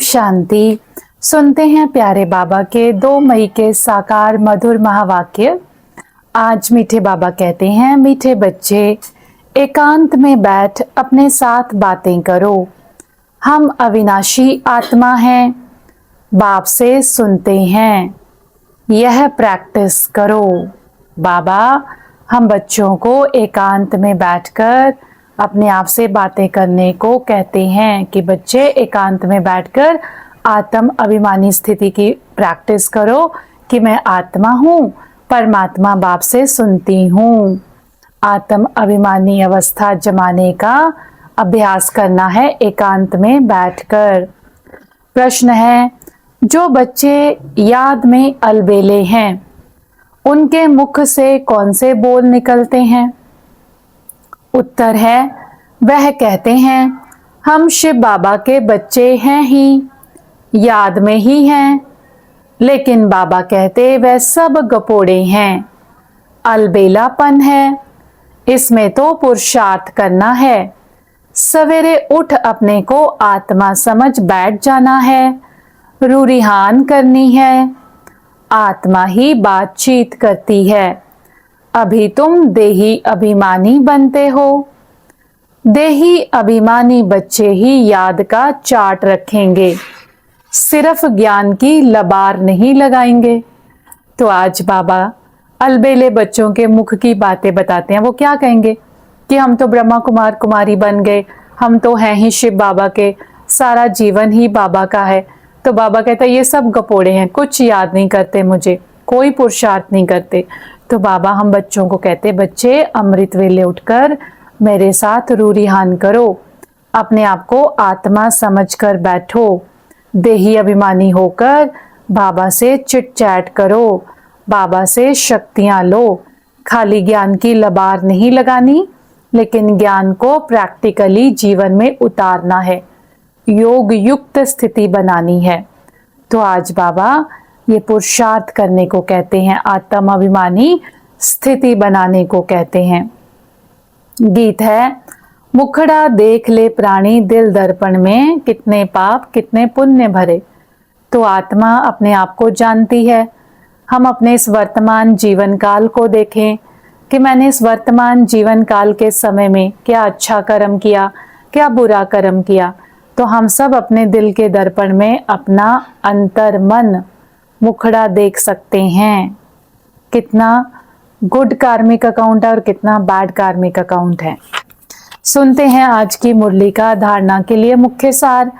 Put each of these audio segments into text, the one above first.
शांति। सुनते हैं प्यारे बाबा के 2 मई के साकार मधुर महावाक्य। आज मीठे बाबा कहते हैं, मीठे बच्चे एकांत में बैठ अपने साथ बातें करो। हम अविनाशी आत्मा हैं, बाप से सुनते हैं, यह प्रैक्टिस करो। बाबा हम बच्चों को एकांत में बैठकर अपने आप से बातें करने को कहते हैं कि बच्चे एकांत में बैठकर आत्म अभिमानी स्थिति की प्रैक्टिस करो कि मैं आत्मा हूँ, परमात्मा बाप से सुनती हूँ। आत्म अभिमानी अवस्था जमाने का अभ्यास करना है एकांत में बैठकर। प्रश्न है, जो बच्चे याद में अलबेले हैं उनके मुख से कौन से बोल निकलते हैं? उत्तर है, वह कहते हैं हम शिव बाबा के बच्चे हैं ही, याद में ही हैं, लेकिन बाबा कहते वह सब गपोड़े हैं, अलबेलापन है, इसमें तो पुरुषार्थ करना है। सवेरे उठ अपने को आत्मा समझ बैठ जाना है, रूरिहान करनी है। आत्मा ही बातचीत करती है। अभी तुम देही अभिमानी बनते हो। देही अभिमानी बच्चे ही याद का चार्ट रखेंगे, सिर्फ ज्ञान की लबार नहीं लगाएंगे। तो आज बाबा अलबेले बच्चों के मुख की बातें बताते हैं। वो क्या कहेंगे कि हम तो ब्रह्मा कुमार कुमारी बन गए, हम तो हैं ही शिव बाबा के, सारा जीवन ही बाबा का है। तो बाबा कहता है ये सब गपोड़े हैं, कुछ याद नहीं करते, मुझे कोई पुरुषार्थ नहीं करते। तो बाबा हम बच्चों को कहते, बच्चे अमृत वेले उठकर मेरे साथ रूरिहान करो, अपने आप को आत्मा समझकर बैठो, देही अभिमानी होकर बाबा से चिट चैट करो, बाबा से शक्तियां लो। खाली ज्ञान की लबार नहीं लगानी, लेकिन ज्ञान को प्रैक्टिकली जीवन में उतारना है, योग युक्त स्थिति बनानी है। तो आज बाबा ये पुरुषार्थ करने को कहते हैं, आत्म अभिमानी स्थिति बनाने को कहते हैं। गीत है, मुखड़ा देख ले प्राणी दिल दर्पण में, कितने पाप कितने पुण्य भरे। तो आत्मा अपने आप को जानती है। हम अपने इस वर्तमान जीवन काल को देखें कि मैंने इस वर्तमान जीवन काल के समय में क्या अच्छा कर्म किया, क्या बुरा कर्म किया। तो हम सब अपने दिल के दर्पण में अपना अंतर मन मुखड़ा देख सकते हैं, कितना गुड कार्मिक अकाउंट है और कितना बैड कार्मिक अकाउंट है। सुनते हैं आज की मुरली का धारणा के लिए मुख्य सार।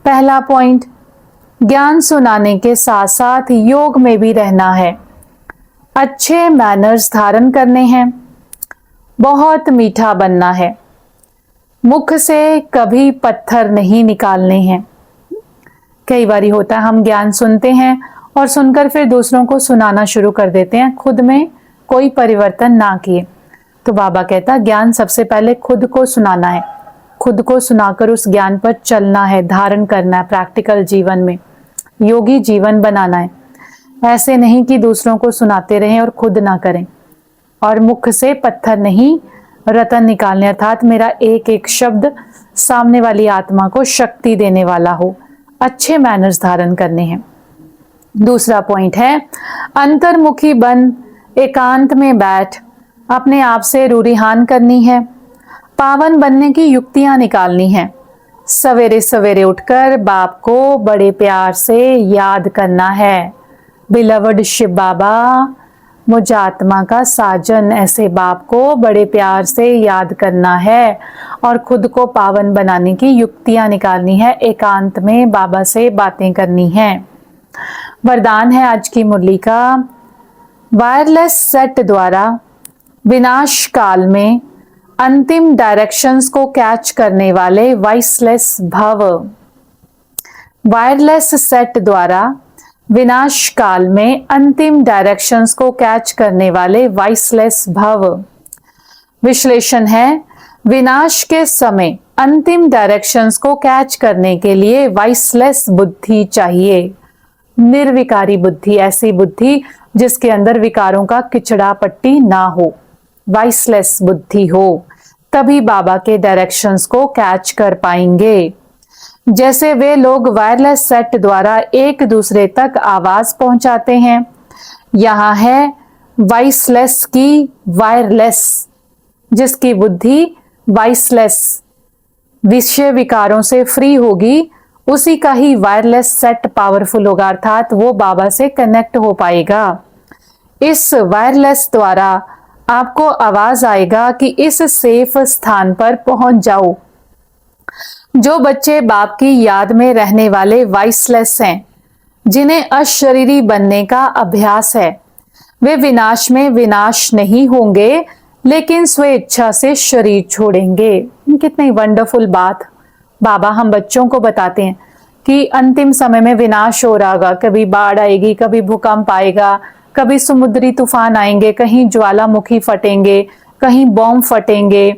पहला पॉइंट, ज्ञान सुनाने के साथ साथ योग में भी रहना है, अच्छे मैनर्स धारण करने हैं, बहुत मीठा बनना है, मुख से कभी पत्थर नहीं निकालने हैं। कई बारी होता है हम ज्ञान सुनते हैं और सुनकर फिर दूसरों को सुनाना शुरू कर देते हैं, खुद में कोई परिवर्तन ना किए। तो बाबा कहता ज्ञान सबसे पहले खुद को सुनाना है, खुद को सुनाकर उस ज्ञान पर चलना है, धारण करना है, प्रैक्टिकल जीवन में योगी जीवन बनाना है। ऐसे नहीं कि दूसरों को सुनाते रहें और खुद ना करें। और मुख से पत्थर नहीं रतन निकालने, अर्थात मेरा एक एक शब्द सामने वाली आत्मा को शक्ति देने वाला हो, अच्छे मैनर्स धारण करने हैं। दूसरा पॉइंट है, अंतर्मुखी बन एकांत में बैठ अपने आप से रूरिहान करनी है, पावन बनने की युक्तियां निकालनी है। सवेरे सवेरे उठकर बाप को बड़े प्यार से याद करना है, बिलवड शिव बाबा मुझ आत्मा का साजन, ऐसे बाप को बड़े प्यार से याद करना है और खुद को पावन बनाने की युक्तियां निकालनी है, एकांत में बाबा से बातें करनी है। वरदान है आज की मुरली का, वायरलेस सेट द्वारा विनाश काल में अंतिम डायरेक्शंस को कैच करने वाले वॉइसलेस भव। वायरलेस सेट द्वारा विनाश काल में अंतिम डायरेक्शंस को कैच करने वाले वॉइसलेस भव। विश्लेषण है, विनाश के समय अंतिम डायरेक्शंस को कैच करने के लिए वॉइसलेस बुद्धि चाहिए, निर्विकारी बुद्धि, ऐसी बुद्धि जिसके अंदर विकारों का किचड़ा पट्टी ना हो, वॉइसलेस बुद्धि हो, तभी बाबा के डायरेक्शंस को कैच कर पाएंगे। जैसे वे लोग वायरलेस सेट द्वारा एक दूसरे तक आवाज पहुंचाते हैं। यहां है वॉइसलेस की वायरलेस, जिसकी बुद्धि वॉइसलेस विषय विकारों से फ्री होगी, उसी का ही वायरलेस सेट पावरफुल होगा, अर्थात वो बाबा से कनेक्ट हो पाएगा। इस वायरलेस द्वारा आपको आवाज आएगा कि इस सेफ स्थान पर पहुंच जाओ। जो बच्चे बाप की याद में रहने वाले वॉइसलेस हैं, जिन्हें अशरीरी बनने का अभ्यास है, वे विनाश में विनाश नहीं होंगे, लेकिन स्वेच्छा से शरीर छोड़ेंगे। कितनी वंडरफुल बात बाबा हम बच्चों को बताते हैं कि अंतिम समय में विनाश हो रहा होगा, कभी बाढ़ आएगी, कभी भूकंप आएगा, कभी समुद्री तूफान आएंगे, कहीं ज्वालामुखी फटेंगे, कहीं बॉम्ब फटेंगे,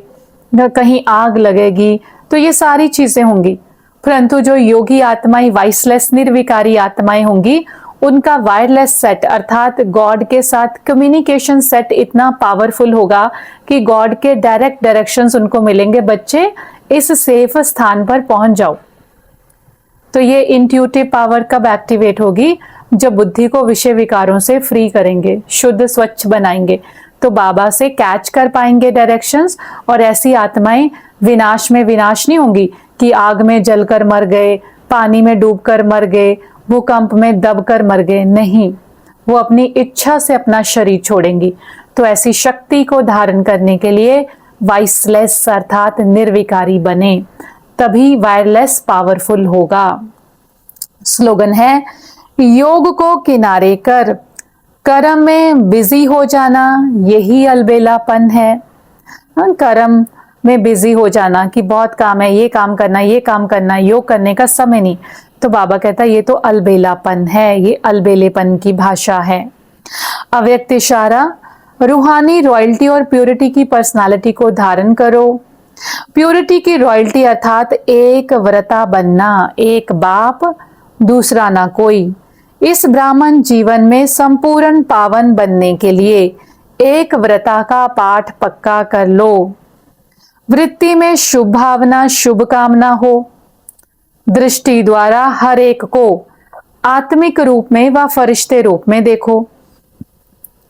कहीं आग लगेगी, तो ये सारी चीजें होंगी। परंतु जो योगी आत्माएं, वॉइसलेस निर्विकारी आत्माएं होंगी, उनका वायरलेस सेट अर्थात गॉड के साथ कम्युनिकेशन सेट इतना पावरफुल होगा कि गॉड के डायरेक्ट डायरेक्शंस उनको मिलेंगे, बच्चे इस सेफ स्थान पर पहुंच जाओ। तो ये इंट्यूटिव पावर कब एक्टिवेट होगी? जब बुद्धि को विषय विकारों से फ्री करेंगे, शुद्ध स्वच्छ बनाएंगे, तो बाबा से कैच कर पाएंगे डायरेक्शंस। और ऐसी आत्माएं विनाश में विनाश नहीं होंगी कि आग में जलकर मर गए, पानी में डूबकर मर गए, भूकंप में दबकर मर गए, नहीं, वो अपनी इच्छा से अपना शरीर छोड़ेंगी। तो ऐसी शक्ति को धारण करने के लिए वॉइसलेस अर्थात निर्विकारी बने, तभी वायरलेस पावरफुल होगा। स्लोगन है, योग को किनारे कर, कर्म में बिजी हो जाना यही अलबेलापन है। कर्म में बिजी हो जाना कि बहुत काम है, ये काम करना, ये काम करना, योग करने का समय नहीं, तो बाबा कहता है ये तो अलबेलापन है, ये अलबेलेपन की भाषा है। अव्यक्त इशारा, रूहानी रॉयल्टी और प्योरिटी की पर्सनालिटी को धारण करो। प्योरिटी की रॉयल्टी अर्थात एक व्रता बनना, एक बाप दूसरा ना कोई। इस ब्राह्मण जीवन में संपूर्ण पावन बनने के लिए एक व्रता का पाठ पक्का कर लो। वृत्ति में शुभ भावना, शुभ कामना हो। दृष्टि द्वारा हर एक को आत्मिक रूप में व फरिश्ते रूप में देखो।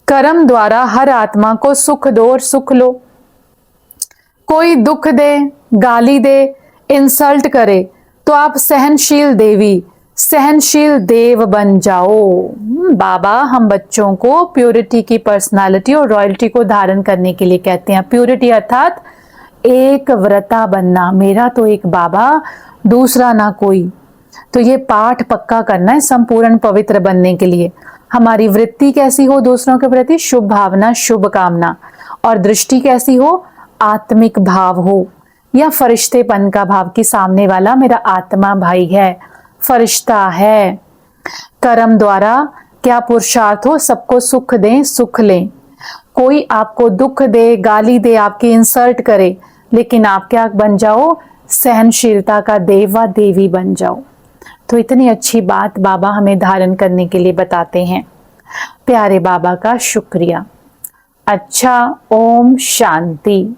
कर्म द्वारा हर आत्मा को सुख दो और सुख लो। कोई दुख दे, गाली दे, इंसल्ट करे, तो आप सहनशील देवी, सहनशील देव बन जाओ। बाबा हम बच्चों को प्योरिटी की पर्सनालिटी और रॉयल्टी को धारण करने के लिए कहते हैं। प्योरिटी अर्थात एक व्रता बनना, मेरा तो एक बाबा दूसरा ना कोई। तो ये पाठ पक्का करना है संपूर्ण पवित्र बनने के लिए। हमारी वृत्ति कैसी हो दूसरों के प्रति? शुभ भावना, शुभ कामना। और दृष्टि कैसी हो? आत्मिक भाव हो, या फरिश्तेपन का भाव कि सामने वाला मेरा आत्मा भाई है, फरिश्ता है। कर्म द्वारा क्या पुरुषार्थ हो? सबको सुख दें, सुख लें। कोई आपको दुख दे, गाली दे, आपकी इंसल्ट करे, लेकिन आप क्या बन जाओ? सहनशीलता का देव व देवी बन जाओ। तो इतनी अच्छी बात बाबा हमें धारण करने के लिए बताते हैं। प्यारे बाबा का शुक्रिया। अच्छा, ओम शांति।